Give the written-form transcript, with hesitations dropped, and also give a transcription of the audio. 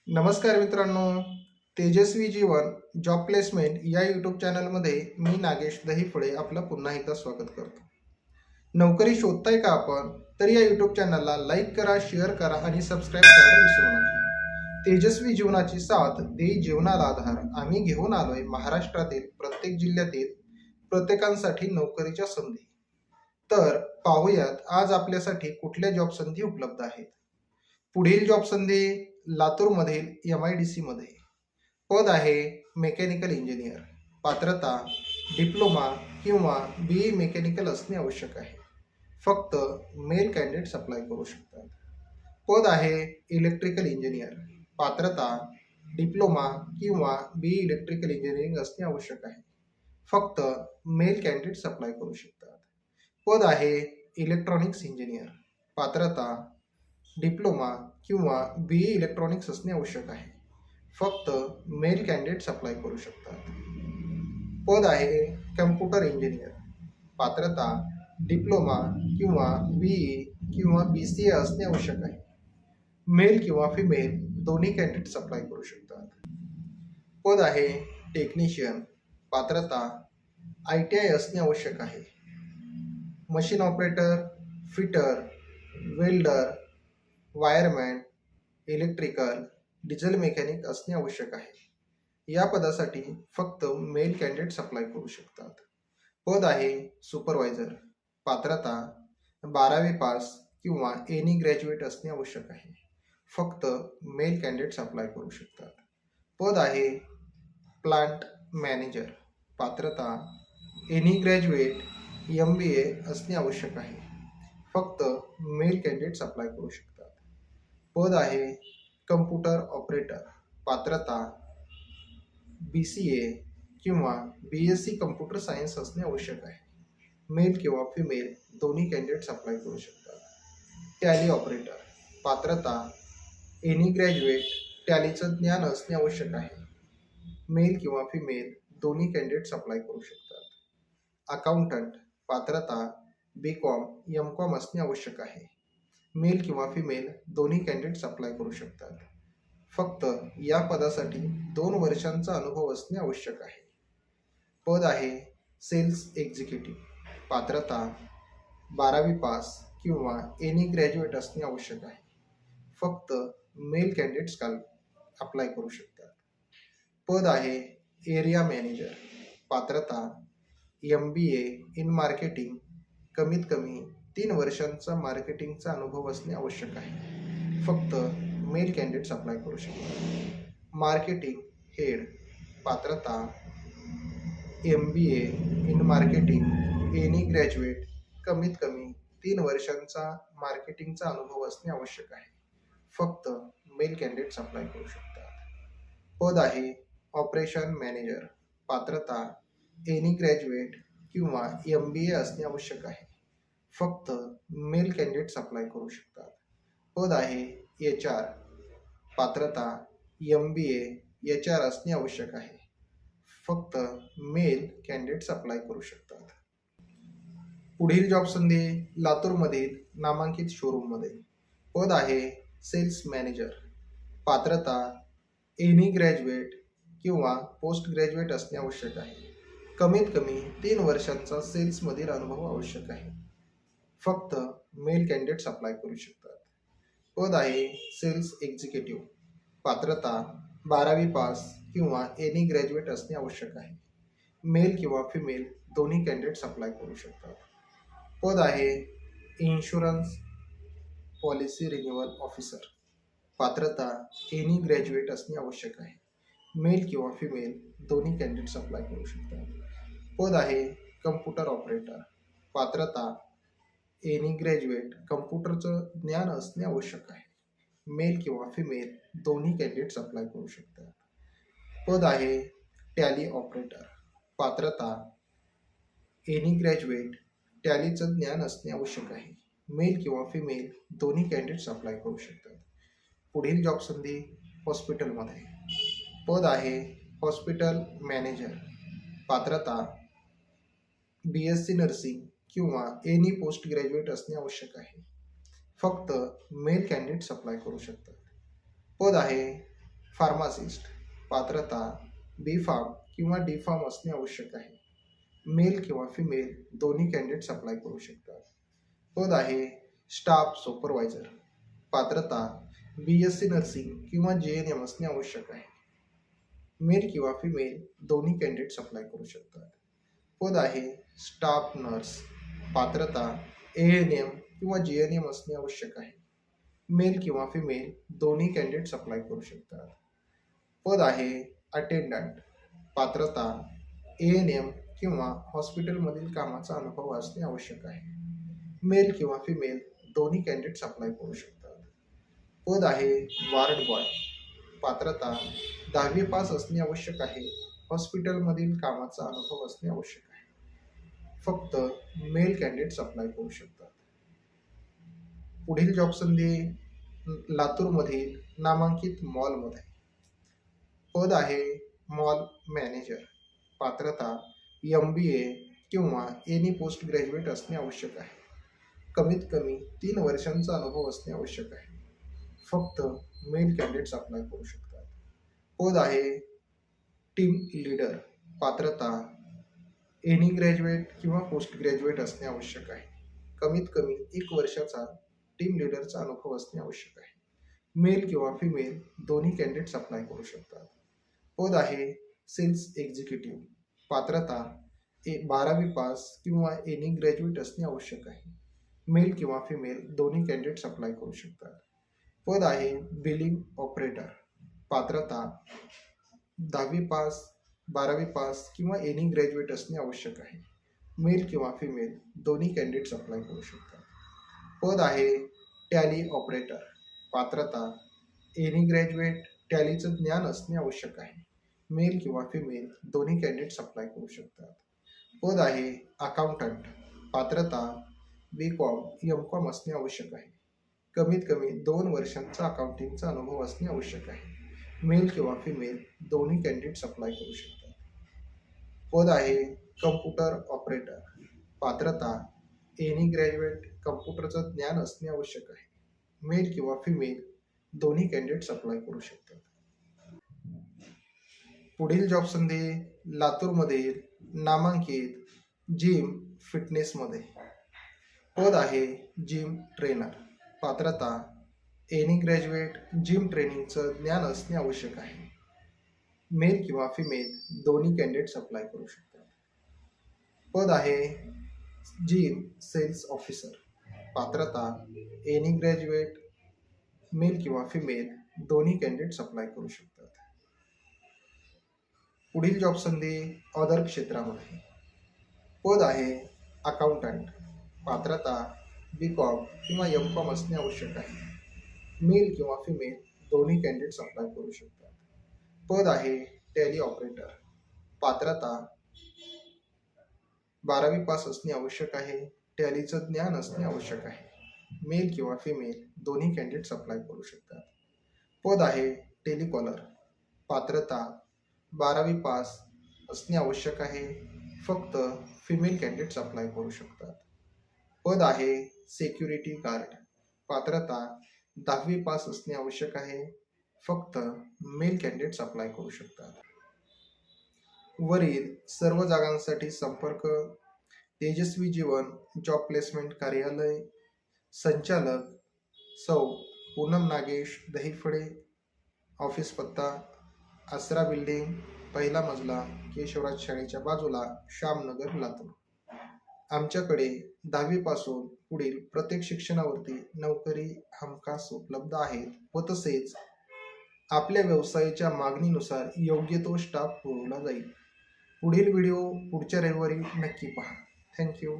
नमस्कार मित्रांनो, तेजस्वी जीवन job placement या यूट्यूब चॅनलमध्ये मी नागेश दहीफळे आपलं पुन्हा एकदा स्वागत करतो. नोकरी शोधताय का आपण? तर या यूट्यूब चॅनलला लाईक करा, शेअर करा आणि सबस्क्राईब करायला विसरू नका. तेजस्वी जीवनाची साथ देई जीवनाला आधार. आम्ही घेऊन आलोय महाराष्ट्रातील प्रत्येक जिल्ह्यातील प्रत्येकांसाठी नोकरीच्या संधी. तर पाहूयात आज आपल्यासाठी कुठल्या जॉब संधी उपलब्ध आहेत. पुढील जॉब संधी लातूरमधील MIDC मध्ये. पद आहे मेकॅनिकल इंजिनियर. पात्रता डिप्लोमा किंवा BE मेकॅनिकल असणे आवश्यक आहे. फक्त मेल कॅन्डिडेट्स अप्लाय करू शकतात. पद आहे इलेक्ट्रिकल इंजिनियर. पात्रता डिप्लोमा किंवा BE इलेक्ट्रिकल इंजिनिअरिंग असणे आवश्यक आहे. फक्त मेल कॅन्डिडेट्स अप्लाय करू शकतात. पद आहे इलेक्ट्रॉनिक्स इंजिनियर. पात्रता डिप्लोमा किंवा BE इलेक्ट्रॉनिक्स असणे आवश्यक आहे. फक्त मेल कॅन्डिडेट्स अप्लाय करू शकतात. पद आहे कम्प्युटर इंजिनियर. पात्रता डिप्लोमा किंवा BE किंवा BCA असणे आवश्यक आहे. मेल किंवा फिमेल दोन्ही कॅन्डिडेट्स अप्लाय करू शकतात. पद आहे टेक्निशियन. पात्रता ITI असणे आवश्यक आहे. Machine operator, fitter, welder, wireman, electrical, diesel mechanic असणे आवश्यक आहे. या पदासाठी फक्त मेल कॅन्डिडेट्स अप्लाय करू शकतात. पद आहे सुपरवायझर. पात्रता 12वी पास किंवा एनी ग्रॅज्युएट असणे आवश्यक आहे. फक्त मेल कॅन्डिडेट्स अप्लाय करू शकतात. पद आहे प्लांट मॅनेजर. पात्रता एनी ग्रॅज्युएट MBA असणे आवश्यक आहे. फक्त मेल कॅन्डिडेट्स अप्लाय करू शकतात. पद आहे कम्प्युटर ऑपरेटर. पात्रता BCA किंवा BSc कम्प्युटर सायन्स असणे आवश्यक आहे. मेल किंवा फिमेल दोन्ही कॅन्डिडेट्स अप्लाय करू शकतात. Tally operator. पात्रता एनी ग्रॅज्युएट टॅलीचं ज्ञान असणे आवश्यक आहे. मेल किंवा फिमेल दोन्ही कॅन्डिडेट्स अप्लाय करू शकतात. अकाउंटंट. पात्रता BCom MCom असणे आवश्यक आहे. मेल किंवा फिमेल दोन्ही कॅन्डिडेट्स अप्लाय करू शकतात. फक्त या पदासाठी 2 वर्षांचा अनुभव असणे आवश्यक आहे. पद आहे सेल्स एक्झिक्युटिव्ह. पात्रता 12वी पास किंवा एनी ग्रॅज्युएट असणे आवश्यक आहे. फक्त मेल कॅन्डिडेट्स अप्लाय करू शकतात. पद आहे एरिया मॅनेजर. पात्रता MBA इन मार्केटिंग. कमीत कमी 3 वर्षांचा मार्केटिंगचा अनुभव असणे आवश्यक आहे. फक्त मेल कॅन्डिडेट्स अप्लाय करू शकतात. Marketing head. पात्रता MBA in marketing any graduate. कमीत कमी 3 वर्षांचा मार्केटिंगचा अनुभव असणे आवश्यक आहे. फक्त मेल कॅन्डिडेट्स अप्लाय करू शकतात. पद आहे ऑपरेशन मॅनेजर. पात्रता एनी ग्रॅज्युएट किंवा MBA असणे आवश्यक आहे. फक्त मेल कॅन्डिडेट्स अप्लाय करू शकतात. पद आहे HR. पात्रता MBA HR असणे आवश्यक आहे. फक्त मेल कॅन्डिडेट्स अप्लाय करू शकतात. पुढील जॉब संधी लातूरमधील नामांकित शोरूममध्ये. पद आहे सेल्स मॅनेजर. पात्रता एनी ग्रॅज्युएट किंवा पोस्ट ग्रॅज्युएट असणे आवश्यक आहे. कमीत कमी 3 वर्षांचा सेल्समधील अनुभव आवश्यक आहे. फक्त मेल कॅन्डिडेट्स अप्लाय करू शकतात. पद आहे सेल्स एक्झिक्युटिव्ह. पात्रता 12वी पास किंवा एनी ग्रॅज्युएट असणे आवश्यक आहे. मेल किंवा फिमेल दोन्ही कॅन्डिडेट्स अप्लाय करू शकतात. पद आहे इन्शुरन्स पॉलिसी रिन्युअल ऑफिसर. पात्रता एनी ग्रॅज्युएट असणे आवश्यक आहे. मेल किंवा फिमेल दोन्ही कॅन्डिडेट्स अप्लाय करू शकतात. पद आहे कम्प्युटर ऑपरेटर. पात्रता एनी ग्रॅज्युएट कम्प्युटरचं ज्ञान असणे आवश्यक आहे. मेल किंवा फिमेल दोन्ही कॅन्डिडेट्स अप्लाय करू शकतात. पद आहे टॅली ऑपरेटर. पात्रता एनी ग्रॅज्युएट टॅलीचं ज्ञान असणे आवश्यक आहे. मेल किंवा फिमेल दोन्ही कॅन्डिडेट्स अप्लाय करू शकतात. पुढील जॉब संधी हॉस्पिटलमध्ये. पद आहे हॉस्पिटल मॅनेजर. पात्रता BSc नर्सिंग किंवा एनी पोस्ट ग्रॅज्युएट असणे आवश्यक आहे. फक्त मेल कॅन्डिडेट्स अप्लाय करू शकतात. पद आहे फार्मासिस्ट पात्रता B.Pharm किंवा D.Pharm असणे आवश्यक आहे. मेल किंवा फिमेल दोन्ही कॅन्डिडेट्स अप्लाय करू शकतात. पद आहे स्टाफ सुपरवायझर पात्रता BSc नर्सिंग किंवा JNM असणे आवश्यक आहे. मेल किंवा फिमेल दोन्ही कॅन्डिडेट्स अप्लाय करू शकतात. पद आहे स्टाफ नर्स पात्रता ANM किंवा JNM असणे आवश्यक आहे. मेल किंवा फिमेल दोन्ही कॅन्डिडेट्स अप्लाय करू शकतात. पद आहे अटेंडंट पात्रता ANM किंवा हॉस्पिटलमधील कामाचा अनुभव असणे आवश्यक आहे. मेल किंवा फिमेल दोन्ही कॅन्डिडेट्स अप्लाय करू शकतात. पद आहे वार्ड बॉय पात्रता 10वी पास असणे आवश्यक आहे. हॉस्पिटलमधील कामाचा अनुभव असणे आवश्यक आहे. फक्त मेल कॅन्डिडेट्स अप्लाय करू शकतात. पुढील जॉब संधी लातूरमधील नामांकित मॉलमध्ये. पद आहे मॉल मॅनेजर पात्रता MBA किंवा एनी पोस्ट ग्रॅज्युएट असणे आवश्यक आहे. कमीत कमी 3 वर्षांचा अनुभव असणे आवश्यक आहे. फक्त मेल कॅन्डिडेट्स अप्लाय करू शकतात. पद आहे टीम लीडर पात्रता एनी ग्रॅज्युएट किंवा पोस्ट ग्रॅज्युएट असणे आवश्यक आहे. कमीत कमी 1 वर्षाचा टीम लीडरचा अनुभव असणे आवश्यक आहे. मेल किंवा फिमेल दोन्ही कॅन्डिडेट्स अप्लाय करू शकतात. पद आहे सेल्स एक्झिक्युटिव्ह पात्रता 12वी पास किंवा एनी ग्रॅज्युएट असणे आवश्यक आहे. मेल किंवा फिमेल दोन्ही कॅन्डिडेट्स अप्लाय करू शकतात. पद आहे बिलिंग ऑपरेटर पात्रता 10वी पास 12वी पास किंवा एनी ग्रॅज्युएट असणे आवश्यक आहे. मेल किंवा फिमेल दोन्ही कॅन्डिडेट्स अप्लाय करू शकतात. पद आहे टॅली ऑपरेटर पात्रता एनी ग्रॅज्युएट टॅलीचं ज्ञान असणे आवश्यक आहे. मेल किंवा फिमेल दोन्ही कॅन्डिडेट्स अप्लाय करू शकतात. पद आहे अकाउंटंट पात्रता B.Com M.Com असणे आवश्यक आहे. कमीत कमी 2 वर्षांचा अकाउंटिंगचा अनुभव असणे आवश्यक आहे. मेल किंवा फिमेल दोन्ही कॅन्डिडेट्स अप्लाय करू शकतात. पद आहे कम्प्युटर ऑपरेटर पात्रता एनी ग्रॅज्युएट कम्प्युटरचं ज्ञान असणे आवश्यक आहे. मेल किंवा फिमेल दोन्ही कॅन्डिडेट्स अप्लाय करू शकतात. पुढील जॉब संधी लातूरमधील नामांकित जिम फिटनेसमध्ये. पद आहे जिम ट्रेनर पात्रता एनी ग्रॅज्युएट जिम ट्रेनिंगचं ज्ञान असणे आवश्यक आहे. मेल किंवा फिमेल दोन्ही कॅन्डिडेट्स अप्लाय करू शकतात. पद आहे जिम सेल्स ऑफिसर पात्रता एनी ग्रॅज्युएट मेल किंवा फिमेल दोन्ही कॅन्डिडेट्स अप्लाय करू शकतात. पुढील जॉब संधी अदर क्षेत्रामध्ये. पद आहे अकाउंटंट पात्रता B.Com किंवा M.Com असणे आवश्यक आहे. मेल किंवा फिमेल दोन्ही कॅन्डिडेट्स अप्लाय करू शकतात. पद आहे टॅली ऑपरेटर पात्रता 12वी पास असणे आवश्यक आहे. टॅलीचं ज्ञान असणे आवश्यक आहे. मेल किंवा फिमेल दोन्ही कॅन्डिडेट्स अप्लाय करू शकतात. पद आहे टेलिकॉलर पात्रता 12वी पास असणे आवश्यक आहे. फक्त फिमेल कॅन्डिडेट्स अप्लाय करू शकतात. पद आहे सिक्युरिटी गार्ड पात्रता 10वी पास असणे आवश्यक आहे. फक्त मेल कॅन्डिडेट्स अप्लाय करू शकतात. वरील सर्व जागांसाठी संपर्क तेजस्वी जीवन जॉब प्लेसमेंट कार्यालय संचालक सौ पूनम नागेश दहिफळे ऑफिस पत्ता आसरा बिल्डिंग 1ला मजला केशवराज शाळेच्या बाजूला श्यामनगर लातूर. आमच्याकडे 10वी पासून पुढील प्रत्येक शिक्षणावरती नोकरी हमखास उपलब्ध आहेत व तसेच आपल्या व्यवसायाच्या मागणीनुसार योग्य तो स्टाफ पुरवला जाईल. पुढील व्हिडिओ पुढच्या रविवारी नक्की पहा. थँक्यू.